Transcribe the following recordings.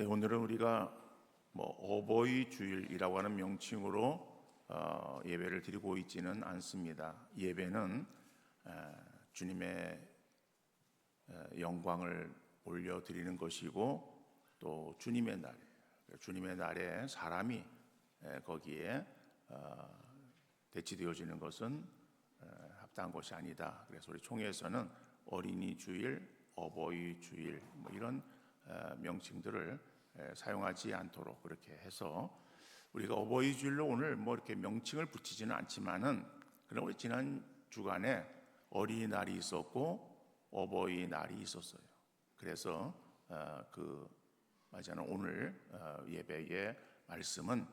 오늘은 우리가 어버이 주일이라고 하는 명칭으로 예배를 드리고 있지는 않습니다. 예배는 주님의 영광을 올려드리는 것이고 또 주님의 날에 사람이 거기에 대치되어지는 것은 합당한 것이 아니다. 그래서 우리 총회에서는 어린이 주일, 어버이 주일 이런 명칭들을 사용하지 않도록 그렇게 해서 우리가 어버이 주일로 오늘 이렇게 명칭을 붙이지는 않지만은 그럼 우리 지난 주간에 어린이날이 있었고 어버이날이 있었어요. 그래서 맞아요. 오늘 예배의 말씀은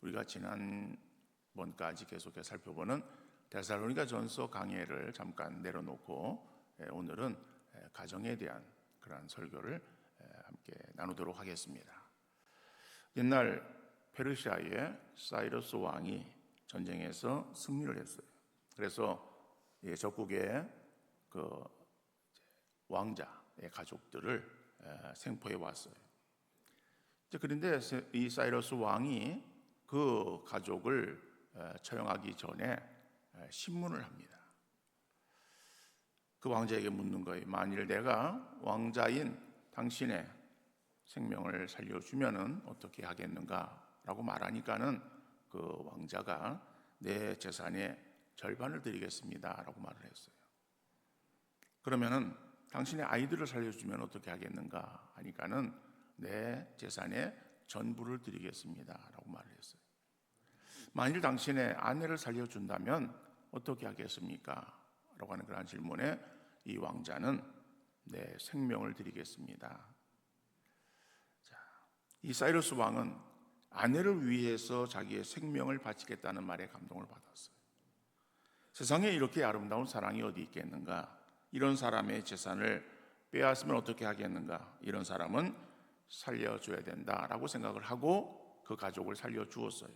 우리가 지난번까지 계속해서 살펴보는 데살로니가전서 강해를 잠깐 내려놓고 오늘은 가정에 대한 그러한 설교를 함께 나누도록 하겠습니다. 옛날 페르시아의 사이러스 왕이 전쟁에서 승리를 했어요. 그래서 적국의 왕자의 가족들을 생포해 왔어요. 그런데 이 사이러스 왕이 그 가족을 처형하기 전에 신문을 합니다. 그 왕자에게 묻는 거예요. 만일 내가 왕자인 당신의 생명을 살려주면은 어떻게 하겠는가? 라고 말하니까는 그 왕자가 내 재산의 절반을 드리겠습니다. 라고 말을 했어요. 그러면은 당신의 아이들을 살려주면 어떻게 하겠는가? 하니까는 내 재산의 전부를 드리겠습니다. 라고 말을 했어요. 만일 당신의 아내를 살려준다면 어떻게 하겠습니까? 라고 하는 그런 질문에 이 왕자는 내 생명을 드리겠습니다. 이 사이러스 왕은 아내를 위해서 자기의 생명을 바치겠다는 말에 감동을 받았어요. 세상에 이렇게 아름다운 사랑이 어디 있겠는가? 이런 사람의 재산을 빼앗으면 어떻게 하겠는가? 이런 사람은 살려줘야 된다라고 생각을 하고 그 가족을 살려주었어요.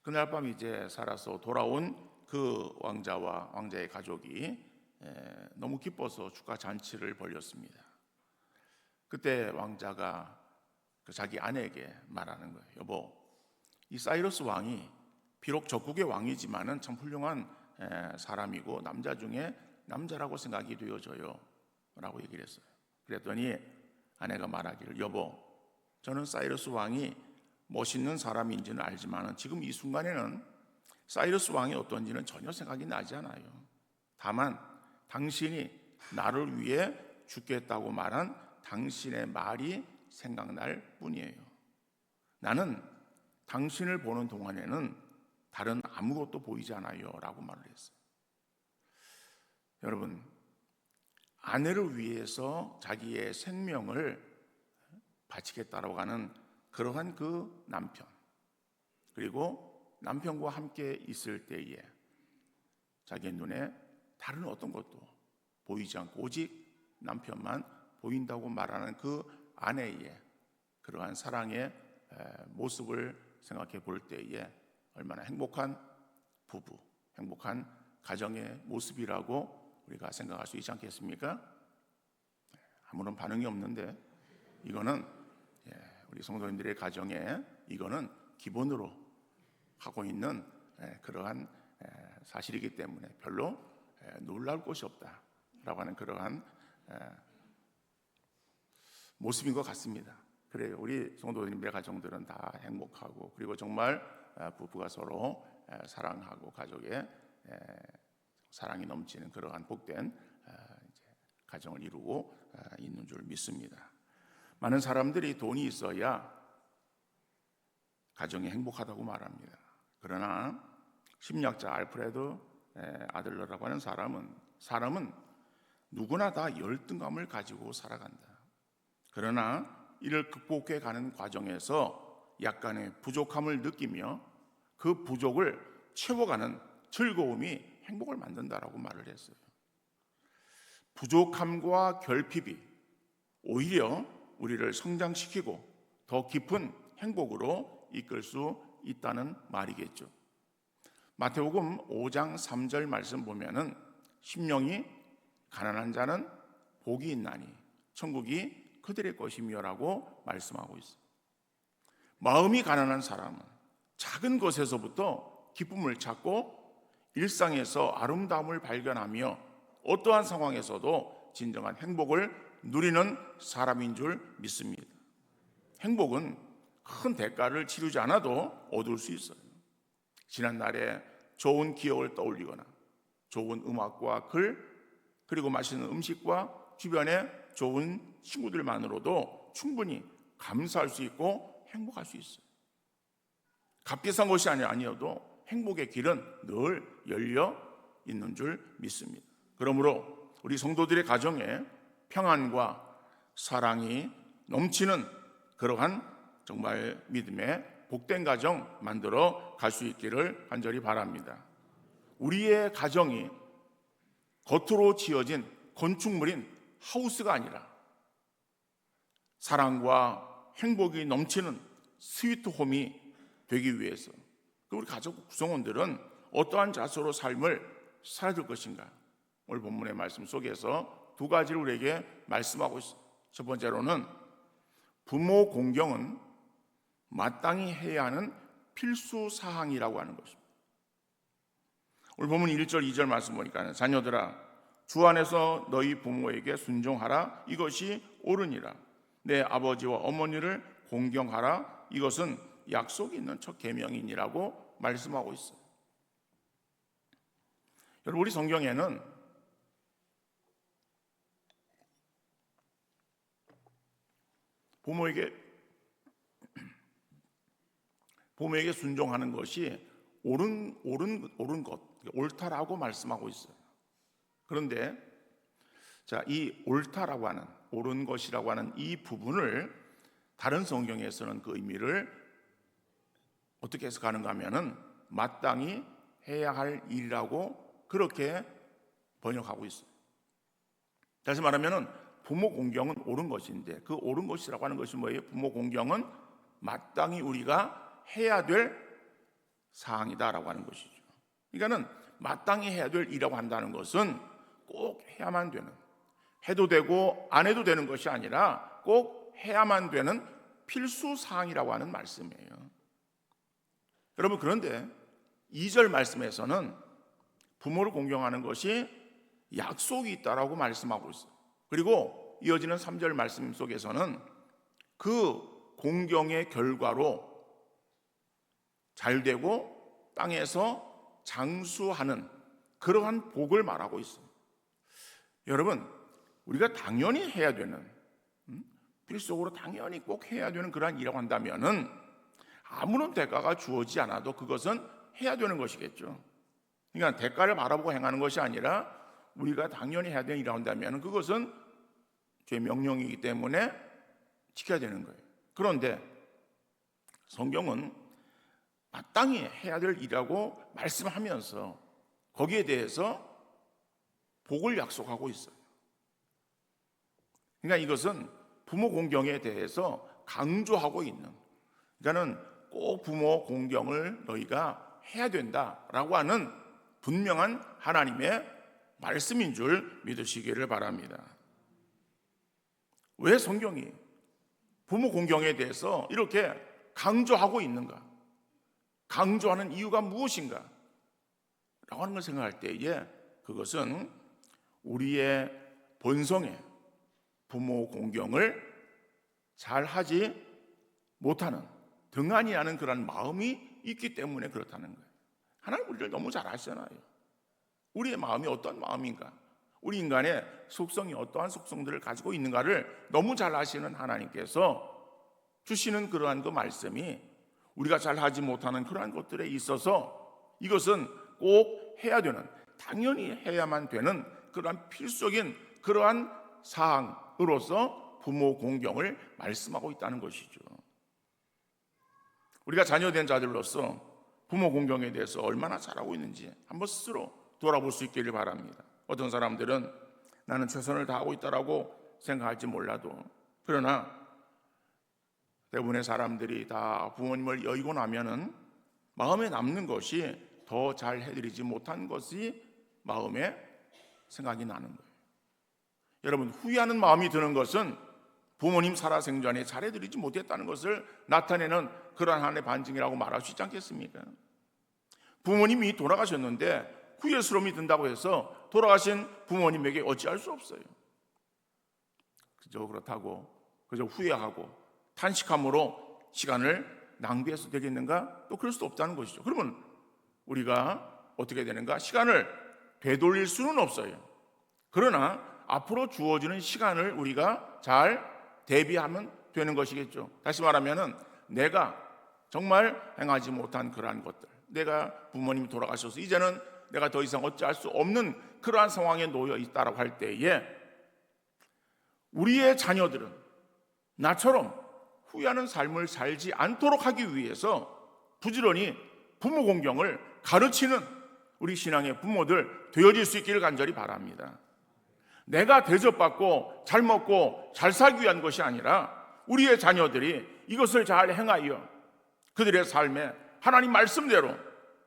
그날 밤 이제 살아서 돌아온 그 왕자와 왕자의 가족이 너무 기뻐서 축하 잔치를 벌였습니다. 그때 왕자가 자기 아내에게 말하는 거예요. 여보, 이 사이러스 왕이 비록 적국의 왕이지만은 참 훌륭한 사람이고 남자 중에 남자라고 생각이 되어져요 라고 얘기를 했어요. 그랬더니 아내가 말하기를, 여보, 저는 사이러스 왕이 멋있는 사람인지는 알지만 지금 이 순간에는 사이러스 왕이 어떤지는 전혀 생각이 나지 않아요. 다만 당신이 나를 위해 죽겠다고 말한 당신의 말이 생각날 뿐이에요. 나는 당신을 보는 동안에는 다른 아무것도 보이지 않아요 라고 말을 했어요. 여러분, 아내를 위해서 자기의 생명을 바치겠다라고 하는 그러한 그 남편, 그리고 남편과 함께 있을 때에 자기의 눈에 다른 어떤 것도 보이지 않고 오직 남편만 보인다고 말하는 그 아내의 그러한 사랑의 모습을 생각해 볼 때에 얼마나 행복한 부부, 행복한 가정의 모습이라고 우리가 생각할 수 있지 않겠습니까? 아무런 반응이 없는데 이거는 우리 성도님들의 가정에 이거는 기본으로 하고 있는 그러한 사실이기 때문에 별로 놀라울 것이 없다라고 하는 그러한 모습인 것 같습니다. 그래요. 우리 성도님의 가정들은 다 행복하고 그리고 정말 부부가 서로 사랑하고 가족의 사랑이 넘치는 그러한 복된 가정을 이루고 있는 줄 믿습니다. 많은 사람들이 돈이 있어야 가정이 행복하다고 말합니다. 그러나 심리학자 알프레드 아들러라고 하는 사람은 누구나 다 열등감을 가지고 살아간다. 그러나 이를 극복해 가는 과정에서 약간의 부족함을 느끼며 그 부족을 채워가는 즐거움이 행복을 만든다라고 말을 했어요. 부족함과 결핍이 오히려 우리를 성장시키고 더 깊은 행복으로 이끌 수 있다는 말이겠죠. 마태복음 5장 3절 말씀 보면은 심령이 가난한 자는 복이 있나니 천국이 그들의 것이며라고 말씀하고 있어요. 마음이 가난한 사람은 작은 것에서부터 기쁨을 찾고 일상에서 아름다움을 발견하며 어떠한 상황에서도 진정한 행복을 누리는 사람인 줄 믿습니다. 행복은 큰 대가를 치르지 않아도 얻을 수 있어요. 지난날에 좋은 기억을 떠올리거나 좋은 음악과 글, 그리고 맛있는 음식과 주변에 좋은 친구들만으로도 충분히 감사할 수 있고 행복할 수 있어요. 값 비싼 것이 아니어도 행복의 길은 늘 열려 있는 줄 믿습니다. 그러므로 우리 성도들의 가정에 평안과 사랑이 넘치는 그러한 정말 믿음의 복된 가정 만들어 갈 수 있기를 간절히 바랍니다. 우리의 가정이 겉으로 지어진 건축물인 하우스가 아니라 사랑과 행복이 넘치는 스위트홈이 되기 위해서 우리 가족 구성원들은 어떠한 자세로 삶을 살아야 될 것인가? 오늘 본문의 말씀 속에서 두 가지를 우리에게 말씀하고 있습니다. 첫 번째로는 부모 공경은 마땅히 해야 하는 필수 사항이라고 하는 것입니다. 오늘 본문 1절 2절 말씀 보니까 자녀들아 주 안에서 너희 부모에게 순종하라 이것이 옳으니라. 내 아버지와 어머니를 공경하라 이것은 약속이 있는 첫 계명이니라고 말씀하고 있어요. 여러분 우리 성경에는 부모에게 순종하는 것이 옳은 것, 옳다라고 말씀하고 있어요. 그런데 이 옳다라고 하는 옳은 것이라고 하는 이 부분을 다른 성경에서는 그 의미를 어떻게 해석하는가 하면은 마땅히 해야 할 일이라고 그렇게 번역하고 있어요. 다시 말하면은 부모 공경은 옳은 것인데 그 옳은 것이라고 하는 것이 뭐예요? 부모 공경은 마땅히 우리가 해야 될 사항이다라고 하는 것이죠. 그러니까는 마땅히 해야 될 일이라고 한다는 것은 꼭 해야만 되는, 해도 되고 안 해도 되는 것이 아니라 꼭 해야만 되는 필수 사항이라고 하는 말씀이에요. 여러분 그런데 2절 말씀에서는 부모를 공경하는 것이 약속이 있다라고 말씀하고 있어요. 그리고 이어지는 3절 말씀 속에서는 그 공경의 결과로 잘되고 땅에서 장수하는 그러한 복을 말하고 있습니다. 여러분 우리가 당연히 해야 되는 필수적으로 당연히 꼭 해야 되는 그러한 일이라고 한다면은 아무런 대가가 주어지지 않아도 그것은 해야 되는 것이겠죠. 그러니까 대가를 바라보고 행하는 것이 아니라 우리가 당연히 해야 되는 일이라고 한다면 그것은 죄의 명령이기 때문에 지켜야 되는 거예요. 그런데 성경은 마땅히 해야 될 일이라고 말씀하면서 거기에 대해서 복을 약속하고 있어요. 그러니까 이것은 부모 공경에 대해서 강조하고 있는, 그러니까는 꼭 부모 공경을 너희가 해야 된다라고 하는 분명한 하나님의 말씀인 줄 믿으시기를 바랍니다. 왜 성경이 부모 공경에 대해서 이렇게 강조하고 있는가? 강조하는 이유가 무엇인가? 라고 하는 걸 생각할 때에 그것은 우리의 본성에 부모 공경을 잘 하지 못하는, 등한히 하는 그런 마음이 있기 때문에 그렇다는 거예요. 하나님 우리를 너무 잘 아시잖아요. 우리의 마음이 어떤 마음인가, 우리 인간의 속성이 어떠한 속성들을 가지고 있는가를 너무 잘 아시는 하나님께서 주시는 그러한 그 말씀이 우리가 잘 하지 못하는 그러한 것들에 있어서 이것은 꼭 해야 되는, 당연히 해야만 되는 그러한 필수적인 그러한 사항으로서 부모 공경을 말씀하고 있다는 것이죠. 우리가 자녀된 자들로서 부모 공경에 대해서 얼마나 잘하고 있는지 한번 스스로 돌아볼 수 있기를 바랍니다. 어떤 사람들은 나는 최선을 다하고 있다라고 생각할지 몰라도, 그러나 대부분의 사람들이 다 부모님을 여의고 나면은 마음에 남는 것이 더 잘 해드리지 못한 것이 마음에 생각이 나는 거예요. 여러분 후회하는 마음이 드는 것은 부모님 살아생전에 잘해드리지 못했다는 것을 나타내는 그러한 하나의 반증이라고 말할 수 있지 않겠습니까? 부모님이 돌아가셨는데 후회스러움이 든다고 해서 돌아가신 부모님에게 어찌할 수 없어요. 그저 그렇다고 그저 후회하고 탄식함으로 시간을 낭비해서 되겠는가? 또 그럴 수도 없다는 것이죠. 그러면 우리가 어떻게 되는가? 시간을 되돌릴 수는 없어요. 그러나 앞으로 주어지는 시간을 우리가 잘 대비하면 되는 것이겠죠. 다시 말하면 내가 정말 행하지 못한 그러한 것들, 내가 부모님이 돌아가셔서 이제는 내가 더 이상 어찌할 수 없는 그러한 상황에 놓여 있다라고 할 때에 우리의 자녀들은 나처럼 후회하는 삶을 살지 않도록 하기 위해서 부지런히 부모 공경을 가르치는 우리 신앙의 부모들 되어질 수 있기를 간절히 바랍니다. 내가 대접받고 잘 먹고 잘 살기 위한 것이 아니라 우리의 자녀들이 이것을 잘 행하여 그들의 삶에 하나님 말씀대로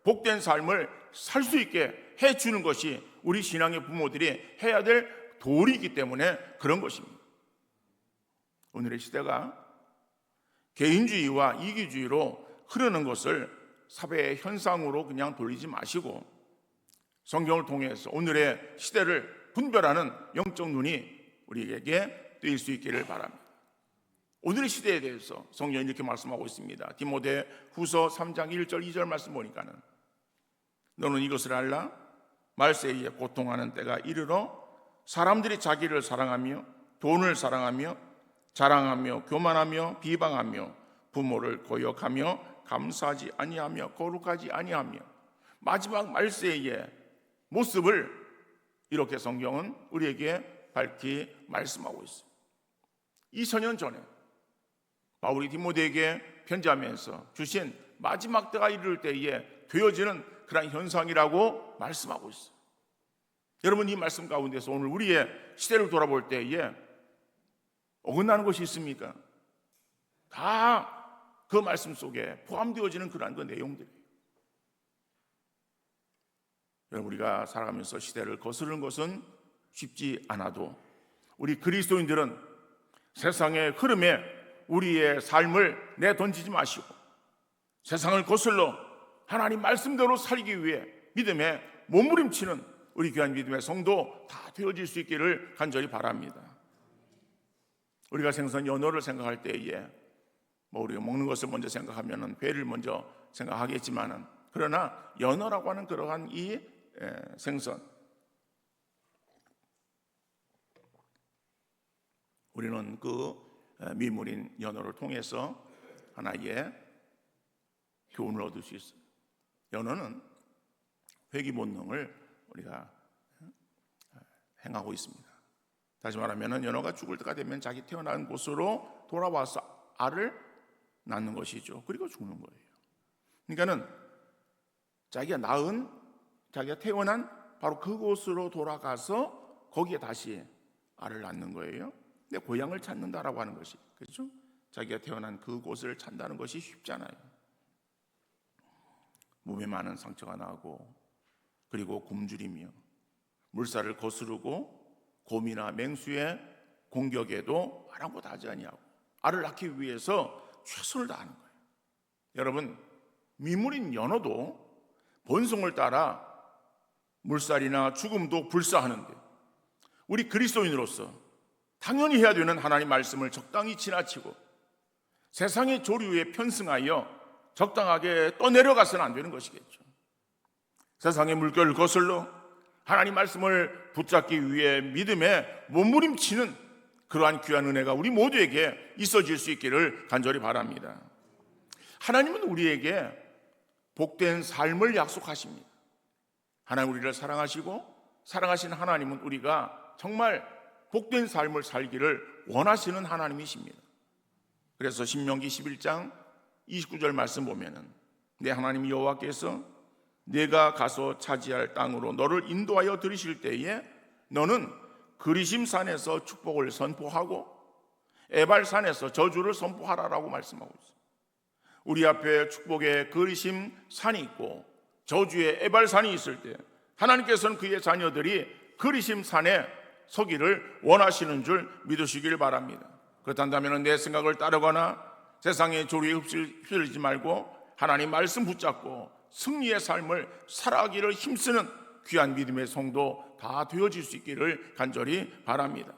복된 삶을 살 수 있게 해주는 것이 우리 신앙의 부모들이 해야 될 도리이기 때문에 그런 것입니다. 오늘의 시대가 개인주의와 이기주의로 흐르는 것을 사회의 현상으로 그냥 돌리지 마시고 성경을 통해서 오늘의 시대를 분별하는 영적 눈이 우리에게 뜨일 수 있기를 바랍니다. 오늘의 시대에 대해서 성경이 이렇게 말씀하고 있습니다. 디모데 후서 3장 1절 2절 말씀 보니까는 너는 이것을 알라 말세에 고통하는 때가 이르러 사람들이 자기를 사랑하며 돈을 사랑하며 자랑하며 교만하며 비방하며 부모를 거역하며 감사하지 아니하며 거룩하지 아니하며 마지막 말세의 모습을 이렇게 성경은 우리에게 밝히 말씀하고 있습니다. 2000년 전에 바울이 디모데에게 편지하면서 주신 마지막 때가 이를 때에 되어지는 그런 현상이라고 말씀하고 있어요. 여러분, 이 말씀 가운데서 오늘 우리의 시대를 돌아볼 때에 어긋나는 것이 있습니까? 다 그 말씀 속에 포함되어지는 그러한 그 내용들이에요. 여러분, 우리가 살아가면서 시대를 거스르는 것은 쉽지 않아도 우리 그리스도인들은 세상의 흐름에 우리의 삶을 내던지지 마시고 세상을 거슬러 하나님 말씀대로 살기 위해 믿음에 몸부림치는 우리 귀한 믿음의 성도 다 되어질 수 있기를 간절히 바랍니다. 우리가 생선 연어를 생각할 때에 우리가 먹는 것을 먼저 생각하면 회를 먼저 생각하겠지만은 그러나 연어라고 하는 그러한 이 생선, 우리는 그 미물인 연어를 통해서 하나의 교훈을 얻을 수 있어요. 연어는 회귀 본능을 우리가 행하고 있습니다. 다시 말하면 연어가 죽을 때가 되면 자기 태어난 곳으로 돌아와서 알을 낳는 것이죠. 그리고 죽는 거예요. 그러니까는 자기가 태어난 바로 그곳으로 돌아가서 거기에 다시 알을 낳는 거예요. 근데 고향을 찾는다라고 하는 것이, 그렇죠? 자기가 태어난 그곳을 찾는다는 것이 쉽잖아요. 몸에 많은 상처가 나고 그리고 굶주리며 물살을 거스르고 곰이나 맹수의 공격에도 아랑곳하지 아니하고 알을 낳기 위해서 최선을 다하는 거예요. 여러분, 미물인 연어도 본성을 따라 물살이나 죽음도 불사하는데 우리 그리스도인으로서 당연히 해야 되는 하나님 말씀을 적당히 지나치고 세상의 조류에 편승하여 적당하게 떠내려가서는 안 되는 것이겠죠. 세상의 물결을 거슬러 하나님 말씀을 붙잡기 위해 믿음에 몸부림치는 그러한 귀한 은혜가 우리 모두에게 있어질 수 있기를 간절히 바랍니다. 하나님은 우리에게 복된 삶을 약속하십니다. 하나님 우리를 사랑하시고 사랑하신 하나님은 우리가 정말 복된 삶을 살기를 원하시는 하나님이십니다. 그래서 신명기 11장 29절 말씀 보면은 내 하나님 여호와께서 내가 가서 차지할 땅으로 너를 인도하여 들이실 때에 너는 그리심산에서 축복을 선포하고 에발산에서 저주를 선포하라라고 말씀하고 있습니다. 우리 앞에 축복의 그리심산이 있고 저주의 에발산이 있을 때 하나님께서는 그의 자녀들이 그리심산에 서기를 원하시는 줄 믿으시길 바랍니다. 그렇다면 내 생각을 따르거나 세상의 조류에 휩쓸리지 말고 하나님 말씀 붙잡고 승리의 삶을 살아가기를 힘쓰는 귀한 믿음의 성도 다 되어질 수 있기를 간절히 바랍니다.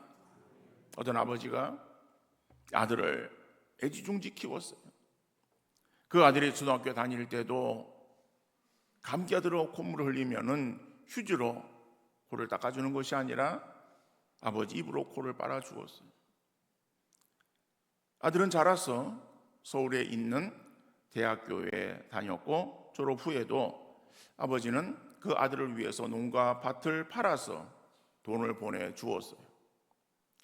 어떤 아버지가 아들을 애지중지 키웠어요. 그 아들이 초등학교 다닐 때도 감기가 들어 콧물을 흘리면은 휴지로 코를 닦아주는 것이 아니라 아버지 입으로 코를 빨아주었어요. 아들은 자라서 서울에 있는 대학교에 다녔고 졸업 후에도 아버지는 그 아들을 위해서 농가 밭을 팔아서 돈을 보내주었어요.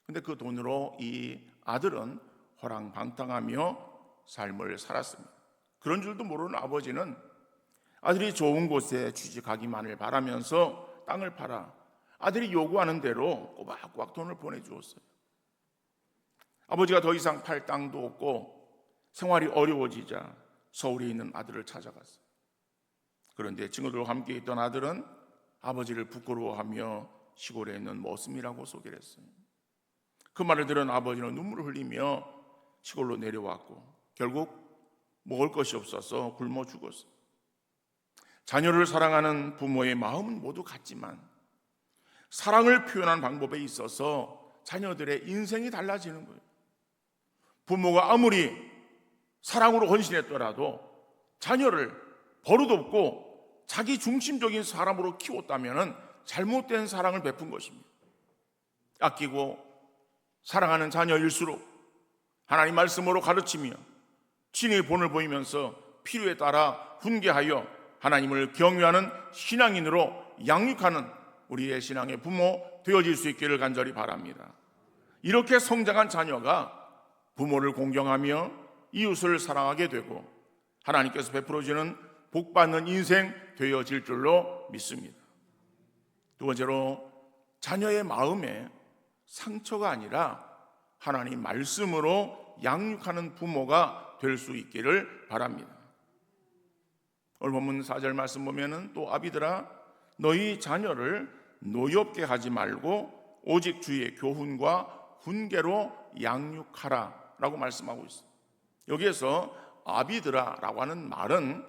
근데 그 돈으로 이 아들은 호랑방탕하며 삶을 살았습니다. 그런 줄도 모르는 아버지는 아들이 좋은 곳에 취직하기만을 바라면서 땅을 팔아 아들이 요구하는 대로 꼬박꼬박 돈을 보내주었어요. 아버지가 더 이상 팔 땅도 없고 생활이 어려워지자 서울에 있는 아들을 찾아갔어요. 그런데 친구들과 함께 있던 아들은 아버지를 부끄러워하며 시골에 있는 머슴이라고 소개를 했어요. 그 말을 들은 아버지는 눈물을 흘리며 시골로 내려왔고 결국 먹을 것이 없어서 굶어 죽었어요. 자녀를 사랑하는 부모의 마음은 모두 같지만 사랑을 표현하는 방법에 있어서 자녀들의 인생이 달라지는 거예요. 부모가 아무리 사랑으로 헌신했더라도 자녀를 버릇없고 자기 중심적인 사람으로 키웠다면 잘못된 사랑을 베푼 것입니다. 아끼고 사랑하는 자녀일수록 하나님 말씀으로 가르치며 친히 본을 보이면서 필요에 따라 훈계하여 하나님을 경외하는 신앙인으로 양육하는 우리의 신앙의 부모 되어질 수 있기를 간절히 바랍니다. 이렇게 성장한 자녀가 부모를 공경하며 이웃을 사랑하게 되고 하나님께서 베풀어주는 복받는 인생 되어질 줄로 믿습니다. 두 번째로 자녀의 마음에 상처가 아니라 하나님 말씀으로 양육하는 부모가 될 수 있기를 바랍니다. 오늘 본문 4절 말씀 보면은 또 아비들아 너희 자녀를 노엽게 하지 말고 오직 주의 교훈과 훈계로 양육하라 라고 말씀하고 있어요. 여기에서 아비들아 라고 하는 말은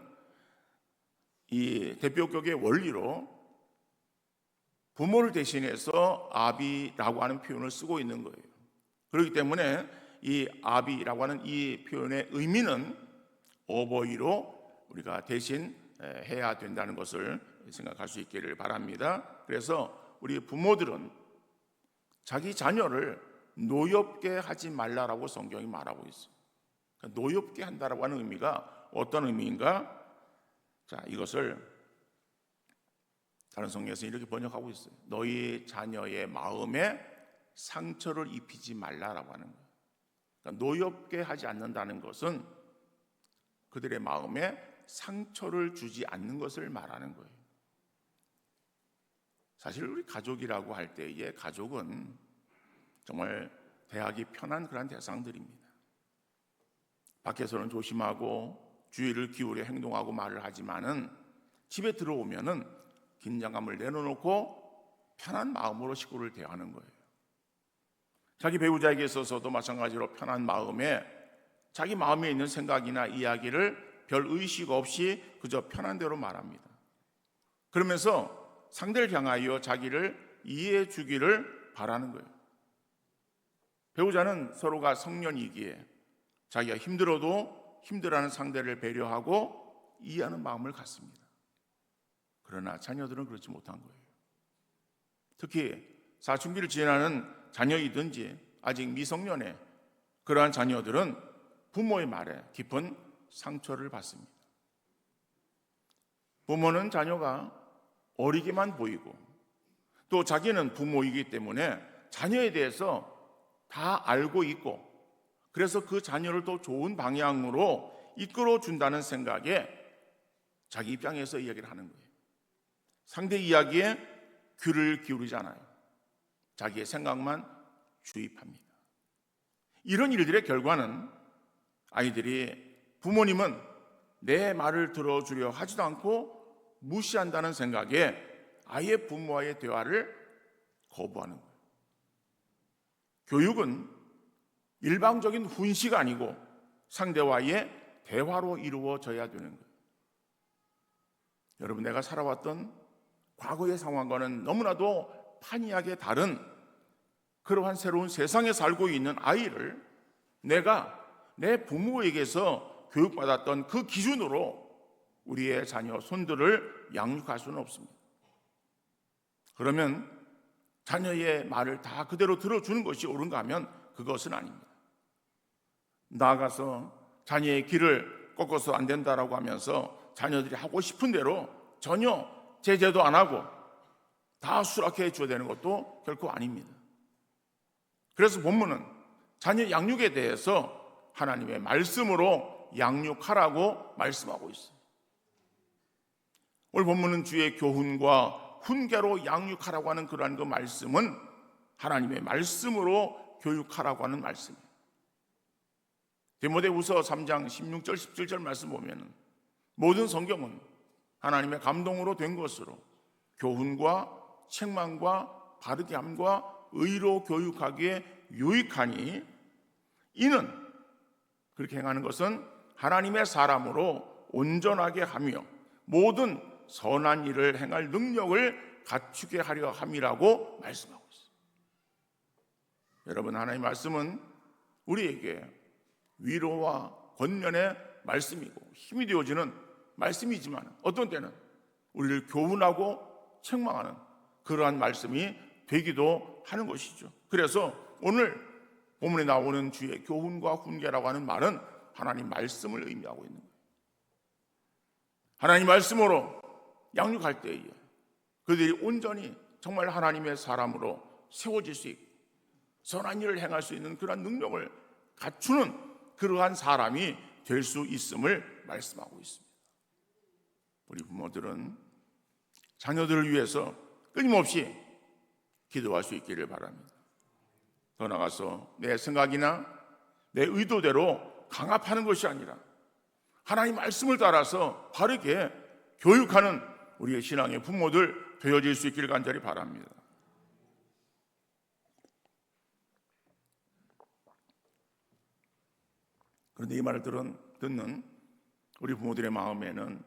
이 대표격의 원리로 부모를 대신해서 아비라고 하는 표현을 쓰고 있는 거예요. 그렇기 때문에 이 아비라고 하는 이 표현의 의미는 어버이로 우리가 대신 해야 된다는 것을 생각할 수 있기를 바랍니다. 그래서 우리 부모들은 자기 자녀를 노엽게 하지 말라라고 성경이 말하고 있어요. 그러니까 노엽게 한다라고 하는 의미가 어떤 의미인가? 자, 이것을 다른 성경에서 이렇게 번역하고 있어요. 너희 자녀의 마음에 상처를 입히지 말라라고 하는 거예요. 그러니까 노엽게 하지 않는다는 것은 그들의 마음에 상처를 주지 않는 것을 말하는 거예요. 사실 우리 가족이라고 할 때의 가족은 정말 대하기 편한 그런 대상들입니다. 밖에서는 조심하고 주의를 기울여 행동하고 말을 하지만은 집에 들어오면은 긴장감을 내려놓고 편한 마음으로 식구를 대하는 거예요. 자기 배우자에게 있어서도 마찬가지로 편한 마음에 자기 마음에 있는 생각이나 이야기를 별 의식 없이 그저 편한 대로 말합니다. 그러면서 상대를 향하여 자기를 이해해 주기를 바라는 거예요. 배우자는 서로가 성년이기에 자기가 힘들어도 힘들어하는 상대를 배려하고 이해하는 마음을 갖습니다. 그러나 자녀들은 그렇지 못한 거예요. 특히 사춘기를 지나는 자녀이든지 아직 미성년의 그러한 자녀들은 부모의 말에 깊은 상처를 받습니다. 부모는 자녀가 어리게만 보이고 또 자기는 부모이기 때문에 자녀에 대해서 다 알고 있고 그래서 그 자녀를 더 좋은 방향으로 이끌어 준다는 생각에 자기 입장에서 이야기를 하는 거예요. 상대 이야기에 귀를 기울이지 않아요. 자기의 생각만 주입합니다. 이런 일들의 결과는 아이들이 부모님은 내 말을 들어주려 하지도 않고 무시한다는 생각에 아예 부모와의 대화를 거부하는 거예요. 교육은 일방적인 훈시가 아니고 상대와의 대화로 이루어져야 되는 거예요. 여러분, 내가 살아왔던 과거의 상황과는 너무나도 판이하게 다른 그러한 새로운 세상에 살고 있는 아이를 내가 내 부모에게서 교육받았던 그 기준으로 우리의 자녀, 손들을 양육할 수는 없습니다. 그러면 자녀의 말을 다 그대로 들어주는 것이 옳은가 하면 그것은 아닙니다. 나아가서 자녀의 길을 꺾어서 안 된다라고 하면서 자녀들이 하고 싶은 대로 전혀 제재도 안 하고 다 수락해 줘야 되는 것도 결코 아닙니다. 그래서 본문은 자녀 양육에 대해서 하나님의 말씀으로 양육하라고 말씀하고 있어요. 오늘 본문은 주의 교훈과 훈계로 양육하라고 하는 그러한 그 말씀은 하나님의 말씀으로 교육하라고 하는 말씀이에요. 디모데후서 3장 16절 17절 말씀 보면은 모든 성경은 하나님의 감동으로 된 것으로 교훈과 책망과 바르게 함과 의로 교육하기에 유익하니 이는 그렇게 행하는 것은 하나님의 사람으로 온전하게 하며 모든 선한 일을 행할 능력을 갖추게 하려 함이라고 말씀하고 있어요. 여러분, 하나님의 말씀은 우리에게 위로와 권면의 말씀이고 힘이 되어지는 말씀이지만 어떤 때는 우리를 교훈하고 책망하는 그러한 말씀이 되기도 하는 것이죠. 그래서 오늘 본문에 나오는 주의 교훈과 훈계라고 하는 말은 하나님 말씀을 의미하고 있는 거예요. 하나님 말씀으로 양육할 때에 그들이 온전히 정말 하나님의 사람으로 세워질 수 있고 선한 일을 행할 수 있는 그러한 능력을 갖추는 그러한 사람이 될 수 있음을 말씀하고 있습니다. 우리 부모들은 자녀들을 위해서 끊임없이 기도할 수 있기를 바랍니다. 더 나아가서 내 생각이나 내 의도대로 강압하는 것이 아니라 하나님 말씀을 따라서 바르게 교육하는 우리의 신앙의 부모들 되어질 수 있기를 간절히 바랍니다. 그런데 이 말을 듣는 우리 부모들의 마음에는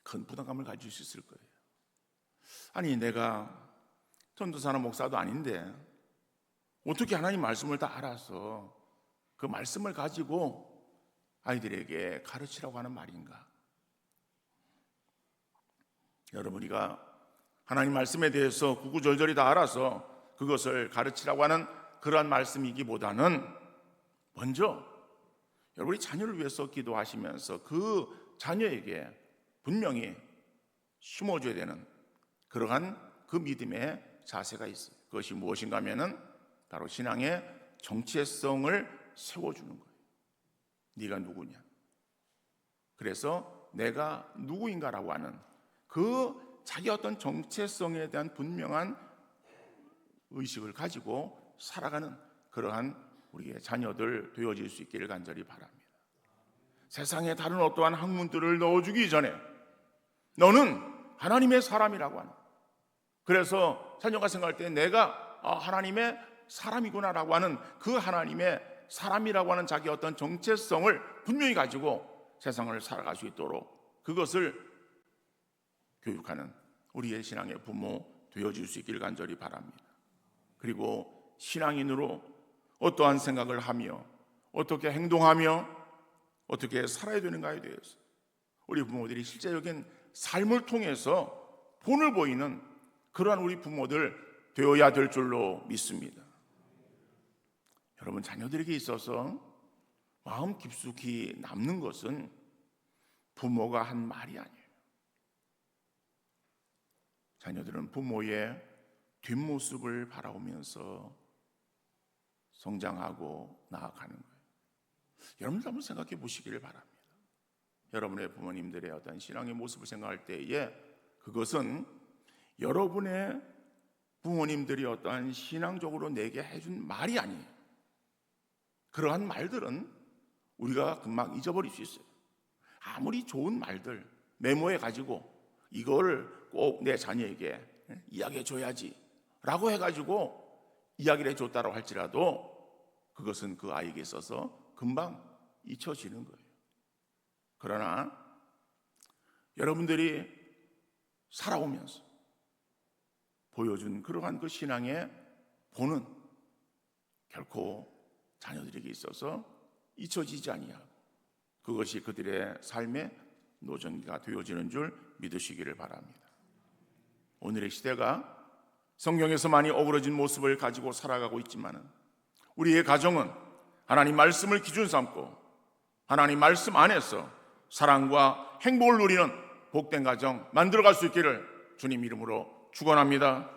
큰 부담감을 가질 수 있을 거예요. 아니, 내가 전도사나 목사도 아닌데 어떻게 하나님 말씀을 다 알아서 그 말씀을 가지고 아이들에게 가르치라고 하는 말인가? 여러분, 우리가 하나님 말씀에 대해서 구구절절히 다 알아서 그것을 가르치라고 하는 그러한 말씀이기보다는 먼저 여러분이 자녀를 위해서 기도하시면서 그 자녀에게 분명히 심어줘야 되는 그러한 그 믿음의 자세가 있어요. 그것이 무엇인가 하면은 바로 신앙의 정체성을 세워주는 거예요. 네가 누구냐? 그래서 내가 누구인가라고 하는 그 자기 어떤 정체성에 대한 분명한 의식을 가지고 살아가는 그러한 우리의 자녀들 되어질 수 있기를 간절히 바랍니다. 세상에 다른 어떠한 학문들을 넣어주기 전에 너는 하나님의 사람이라고 하는, 그래서 자녀가 생각할 때 내가 하나님의 사람이구나라고 하는 그 하나님의 사람이라고 하는 자기 어떤 정체성을 분명히 가지고 세상을 살아갈 수 있도록 그것을 교육하는 우리의 신앙의 부모 되어질 수 있기를 간절히 바랍니다. 그리고 신앙인으로 어떠한 생각을 하며 어떻게 행동하며 어떻게 살아야 되는가에 대해서 우리 부모들이 실제적인 삶을 통해서 본을 보이는 그러한 우리 부모들 되어야 될 줄로 믿습니다. 여러분, 자녀들에게 있어서 마음 깊숙이 남는 것은 부모가 한 말이 아니에요. 자녀들은 부모의 뒷모습을 바라보면서 성장하고 나아가는 거예요. 여러분도 한번 생각해 보시기를 바랍니다. 여러분의 부모님들의 어떤 신앙의 모습을 생각할 때에 그것은 여러분의 부모님들이 어떠한 신앙적으로 내게 해준 말이 아니에요. 그러한 말들은 우리가 금방 잊어버릴 수 있어요. 아무리 좋은 말들 메모해 가지고 이걸 꼭 내 자녀에게 이야기해 줘야지 라고 해가지고 이야기를 해줬다고 할지라도 그것은 그 아이에게 있어서 금방 잊혀지는 거예요. 그러나 여러분들이 살아오면서 보여준 그러한 그 신앙의 본은 결코 자녀들에게 있어서 잊혀지지 아니하고 그것이 그들의 삶의 노정기가 되어지는 줄 믿으시기를 바랍니다. 오늘의 시대가 성경에서 많이 어그러진 모습을 가지고 살아가고 있지만 우리의 가정은 하나님 말씀을 기준 삼고 하나님 말씀 안에서 사랑과 행복을 누리는 복된 가정 만들어갈 수 있기를 주님 이름으로 축원합니다.